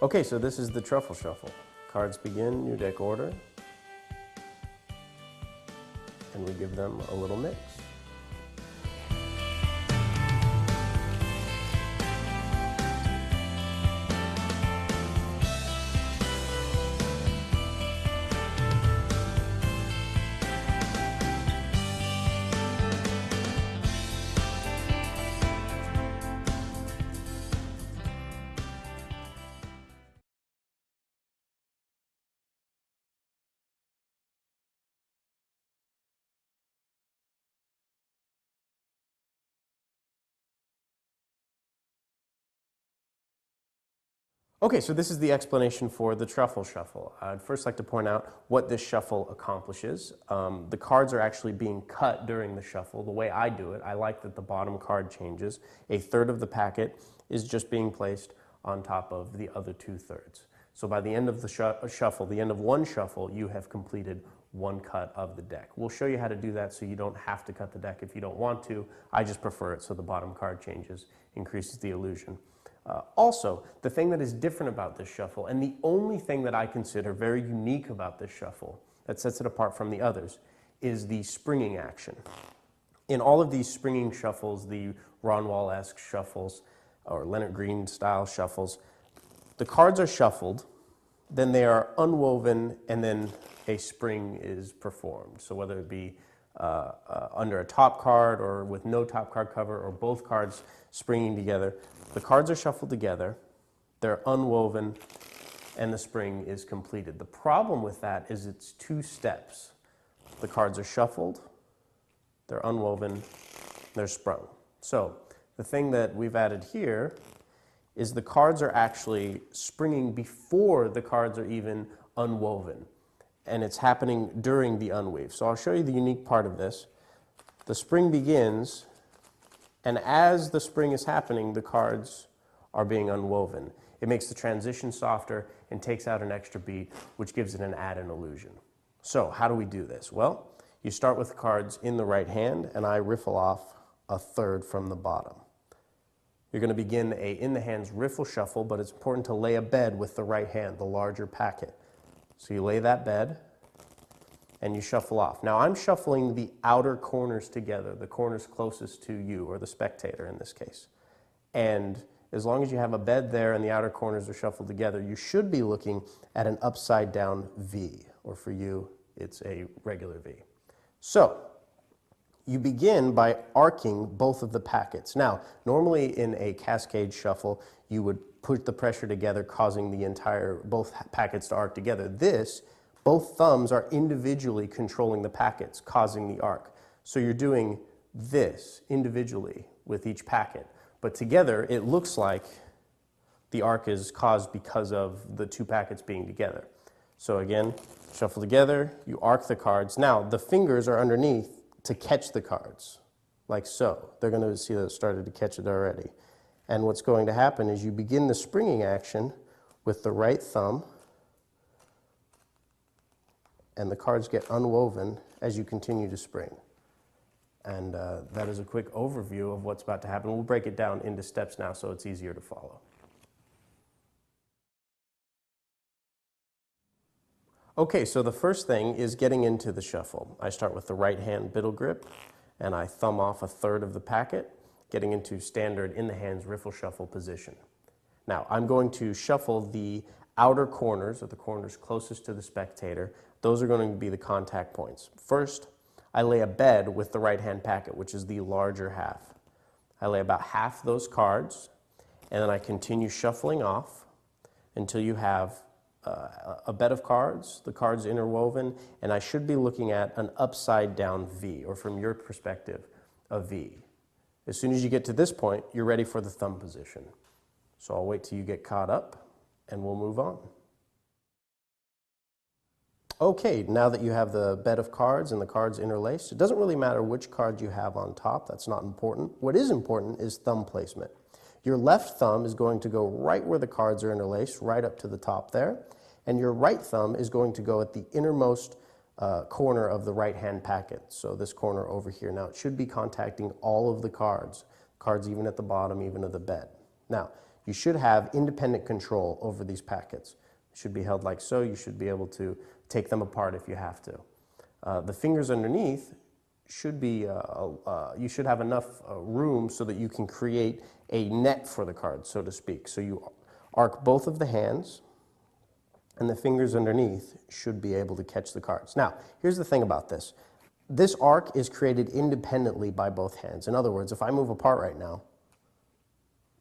Okay, so this is the truffle shuffle. Cards begin new deck order, and we give them a little mix. Okay, so this is the explanation for the truffle shuffle. I'd first like to point out what this shuffle accomplishes. The cards are actually being cut during the shuffle. The way I do it, I like that the bottom card changes. A third of the packet is just being placed on top of the other 2/3. So by the end of the shuffle, the end of one shuffle, you have completed one cut of the deck. We'll show you how to do that so you don't have to cut the deck if you don't want to. I just prefer it so the bottom card changes, increases the illusion. Also, the thing that is different about this shuffle, and the only thing that I consider very unique about this shuffle that sets it apart from the others, is the springing action. In all of these springing shuffles, the Ron Wall-esque shuffles, or Leonard Green style shuffles, the cards are shuffled, then they are unwoven, and then a spring is performed. So whether it be under a top card or with no top card cover or both cards springing together, the cards are shuffled together, they're unwoven, and the spring is completed. The problem with that is it's 2 steps. The cards are shuffled, they're unwoven, they're sprung. So the thing that we've added here is the cards are actually springing before the cards are even unwoven. And it's happening during the unweave. So I'll show you the unique part of this. The spring begins, and as the spring is happening, the cards are being unwoven. It makes the transition softer and takes out an extra beat, which gives it an add-in illusion. So how do we do this? Well, you start with the cards in the right hand, and I riffle off a third from the bottom. You're going to begin a in the hands riffle shuffle, but it's important to lay a bed with the right hand, the larger packet. So you lay that bed, and you shuffle off. Now I'm shuffling the outer corners together, the corners closest to you, or the spectator in this case. And as long as you have a bed there and the outer corners are shuffled together, you should be looking at an upside down V, or for you, it's a regular V. So you begin by arcing both of the packets. Now, normally in a cascade shuffle, you would put the pressure together, causing both packets to arc together. This, both thumbs are individually controlling the packets, causing the arc. So you're doing this individually with each packet. But together, it looks like the arc is caused because of the 2 packets being together. So again, shuffle together, you arc the cards. Now, the fingers are underneath to catch the cards, like so. They're going to see that it started to catch it already. And what's going to happen is you begin the springing action with the right thumb, and the cards get unwoven as you continue to spring. And that is a quick overview of what's about to happen. We'll break it down into steps now so it's easier to follow. Okay, so the first thing is getting into the shuffle. I start with the right hand biddle grip, and I thumb off a third of the packet, getting into standard in the hands riffle shuffle position. Now, I'm going to shuffle the outer corners, or the corners closest to the spectator. Those are going to be the contact points. First, I lay a bed with the right hand packet, which is the larger half. I lay about half those cards, and then I continue shuffling off until you have a bed of cards, the cards interwoven, and I should be looking at an upside down V, or from your perspective, a V. As soon as you get to this point, you're ready for the thumb position. So I'll wait till you get caught up, and we'll move on. Okay, now that you have the bed of cards and the cards interlaced, it doesn't really matter which card you have on top. That's not important. What is important is thumb placement. Your left thumb is going to go right where the cards are interlaced, right up to the top there, and your right thumb is going to go at the innermost corner of the right hand packet. So this corner over here. Now it should be contacting all of the cards even at the bottom, even of the bed. Now, you should have independent control over these packets. They should be held like so. You should be able to take them apart if you have to. The fingers underneath should be, you should have enough room so that you can create a net for the card, so to speak. So you arc both of the hands, and the fingers underneath should be able to catch the cards. Now, here's the thing about this. This arc is created independently by both hands. In other words, if I move apart right now,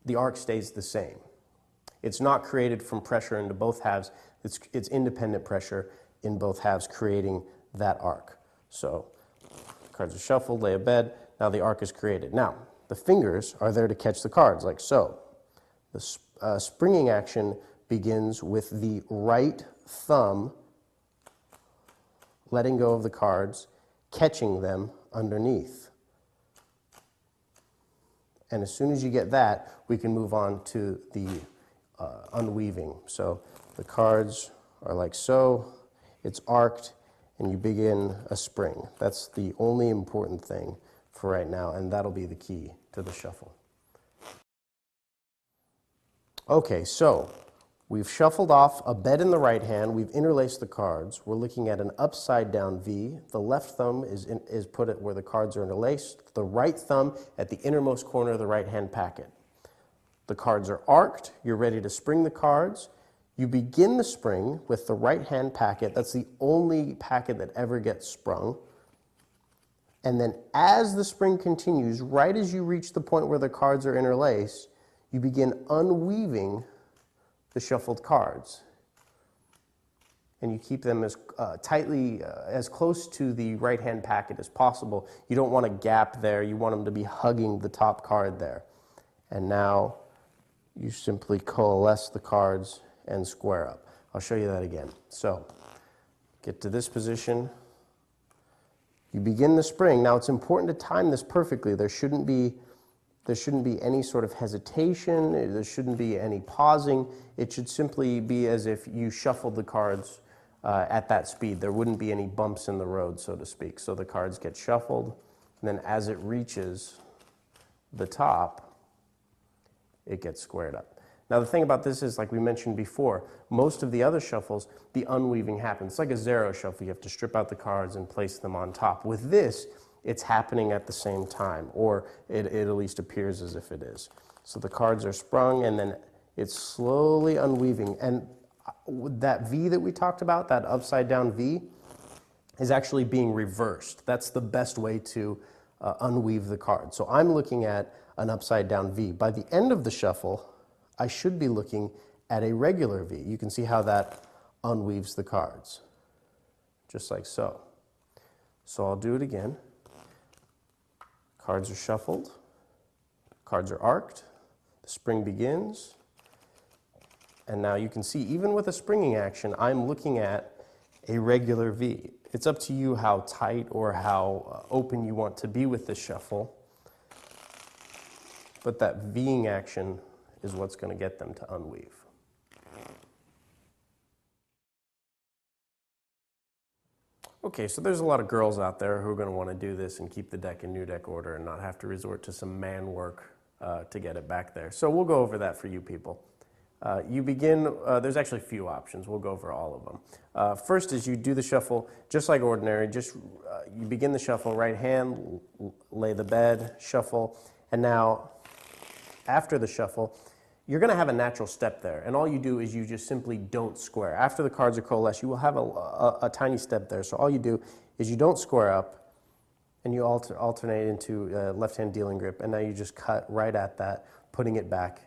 the arc stays the same. It's not created from pressure into both halves. It's independent pressure in both halves creating that arc. So cards are shuffled, lay a bed, now the arc is created. Now, the fingers are there to catch the cards, like so. The springing action begins with the right thumb letting go of the cards, catching them underneath. And as soon as you get that, we can move on to the unweaving. So the cards are like so, it's arced, and you begin a spring. That's the only important thing for right now, and that'll be the key to the shuffle. Okay, so we've shuffled off a bed in the right hand, we've interlaced the cards, we're looking at an upside down V. The left thumb is put at where the cards are interlaced, the right thumb at the innermost corner of the right hand packet. The cards are arced, you're ready to spring the cards. You begin the spring with the right hand packet. That's the only packet that ever gets sprung. And then as the spring continues, right as you reach the point where the cards are interlaced, you begin unweaving the shuffled cards. And you keep them as tightly, as close to the right hand packet as possible. You don't want a gap there. You want them to be hugging the top card there. And now you simply coalesce the cards and square up. I'll show you that again. So, get to this position. You begin the spring. Now it's important to time this perfectly. There shouldn't be any sort of hesitation. There shouldn't be any pausing. It should simply be as if you shuffled the cards at that speed. There wouldn't be any bumps in the road, so to speak. So the cards get shuffled, and then as it reaches the top, it gets squared up. Now the thing about this is, like we mentioned before, most of the other shuffles, the unweaving happens. It's like a zero shuffle. You have to strip out the cards and place them on top. With this, it's happening at the same time, or it at least appears as if it is. So the cards are sprung, and then it's slowly unweaving. And that V that we talked about, that upside down V, is actually being reversed. That's the best way to unweave the card. So I'm looking at an upside down V. By the end of the shuffle, I should be looking at a regular V. You can see how that unweaves the cards, just like so. So I'll do it again. Cards are shuffled, cards are arced, the spring begins, and now you can see, even with a springing action, I'm looking at a regular V. It's up to you how tight or how open you want to be with this shuffle, but that Ving action is what's going to get them to unweave. Okay, so there's a lot of girls out there who are going to want to do this and keep the deck in new deck order and not have to resort to some man work to get it back there. So we'll go over that for you people. You begin, there's actually a few options. We'll go over all of them. First is you do the shuffle just like ordinary. You begin the shuffle, right hand, lay the bed, shuffle, and now after the shuffle, you're going to have a natural step there, and all you do is you just simply don't square. After the cards are coalesced, you will have a tiny step there, so all you do is you don't square up, and you alternate into left-hand dealing grip, and now you just cut right at that, putting it back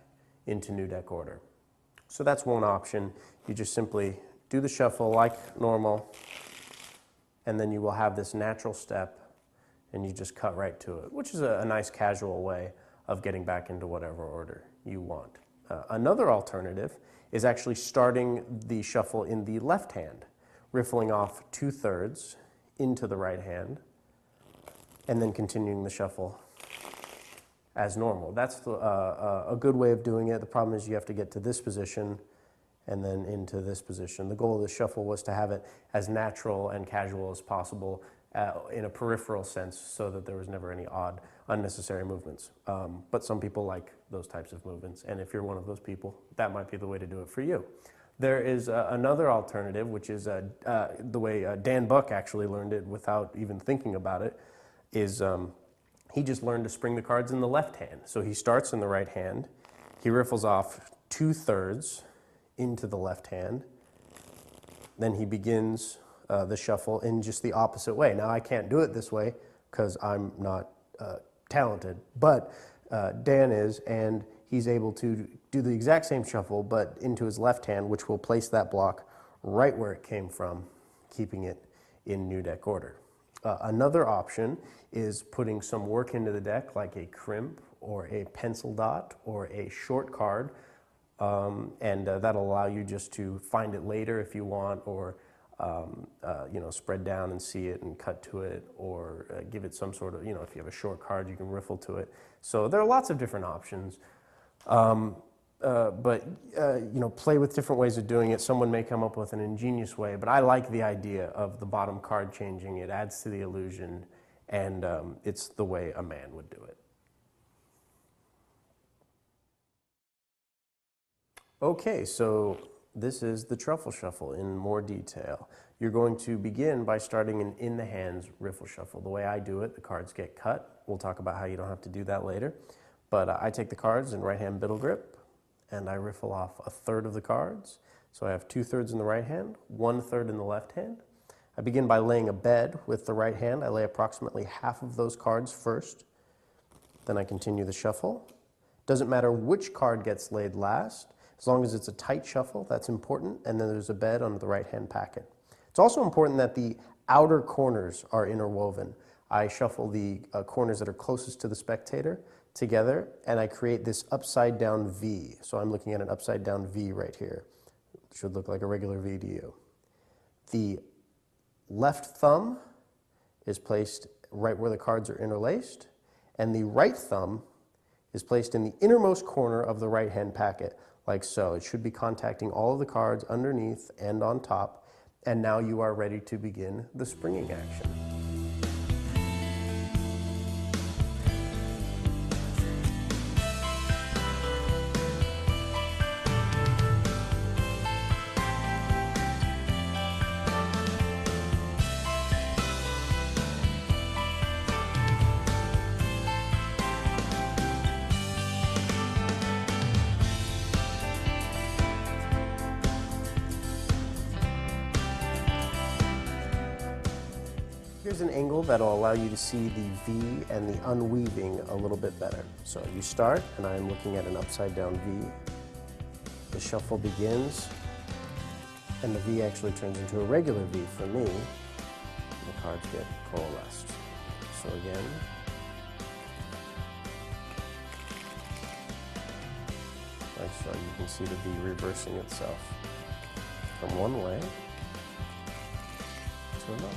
into new deck order. So that's one option. You just simply do the shuffle like normal, and then you will have this natural step, and you just cut right to it, which is a nice casual way of getting back into whatever order you want. Another alternative is actually starting the shuffle in the left hand, riffling off 2/3 into the right hand, and then continuing the shuffle as normal. That's a good way of doing it. The problem is you have to get to this position and then into this position. The goal of the shuffle was to have it as natural and casual as possible, in a peripheral sense so that there was never any odd, unnecessary movements. But some people like those types of movements, and if you're one of those people, that might be the way to do it for you. There is another alternative, which is the way Dan Buck actually learned it without even thinking about it, is he just learned to spring the cards in the left hand. So he starts in the right hand, he riffles off 2/3 into the left hand, then he begins the shuffle in just the opposite way. Now I can't do it this way because I'm not talented, but Dan is, and he's able to do the exact same shuffle but into his left hand, which will place that block right where it came from, keeping it in new deck order. Another option is putting some work into the deck, like a crimp or a pencil dot or a short card, and that'll allow you just to find it later if you want, or spread down and see it and cut to it, or give it some sort of, if you have a short card, you can riffle to it. So there are lots of different options. Play with different ways of doing it. Someone may come up with an ingenious way, but I like the idea of the bottom card changing. It adds to the illusion, and it's the way a man would do it. Okay, so this is the truffle shuffle in more detail. You're going to begin by starting an in the hands riffle shuffle. The way I do it, the cards get cut. We'll talk about how you don't have to do that later. But I take the cards in right hand biddle grip, and I riffle off 1/3 of the cards. So I have 2/3 in the right hand, 1/3 in the left hand. I begin by laying a bed with the right hand. I lay approximately half of those cards first. Then I continue the shuffle. Doesn't matter which card gets laid last, as long as it's a tight shuffle, that's important, and then there's a bed under the right hand packet. It's also important that the outer corners are interwoven. I shuffle the corners that are closest to the spectator together, and I create this upside down V. So I'm looking at an upside down V right here. It should look like a regular V to you. The left thumb is placed right where the cards are interlaced, and the right thumb is placed in the innermost corner of the right hand packet, like so. It should be contacting all of the cards underneath and on top, and now you are ready to begin the springing action. Here's an angle that'll allow you to see the V and the unweaving a little bit better. So you start, and I'm looking at an upside down V. The shuffle begins, and the V actually turns into a regular V for me. The cards get coalesced. So again, like so, you can see the V reversing itself from one way to another.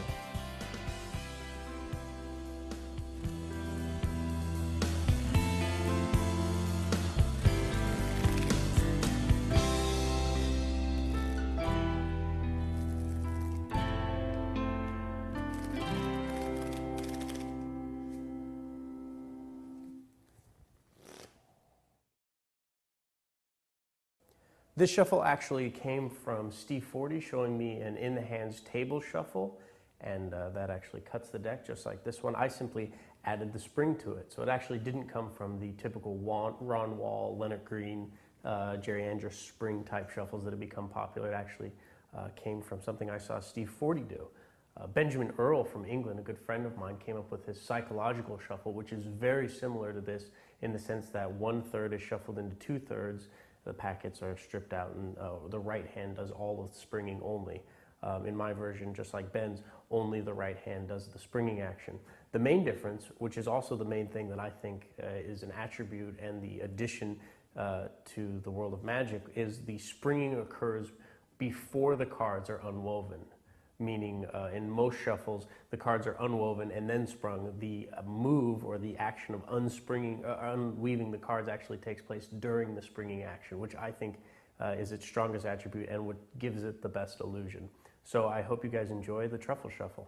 This shuffle actually came from Steve Forty showing me an in the hands table shuffle, and that actually cuts the deck just like this one. I simply added the spring to it. So it actually didn't come from the typical Ron Wall, Leonard Green, Jerry Andrus spring type shuffles that have become popular. It actually came from something I saw Steve Forty do. Benjamin Earl from England, a good friend of mine, came up with his psychological shuffle, which is very similar to this in the sense that 1/3 is shuffled into 2/3. The packets are stripped out, and the right hand does all of the springing only. In my version, just like Ben's, only the right hand does the springing action. The main difference, which is also the main thing that I think is an attribute and the addition to the world of Magic, is the springing occurs before the cards are unwoven. Meaning in most shuffles, the cards are unwoven and then sprung. The move or the action of unweaving the cards actually takes place during the springing action, which I think is its strongest attribute and what gives it the best illusion. So I hope you guys enjoy the Truffle Shuffle.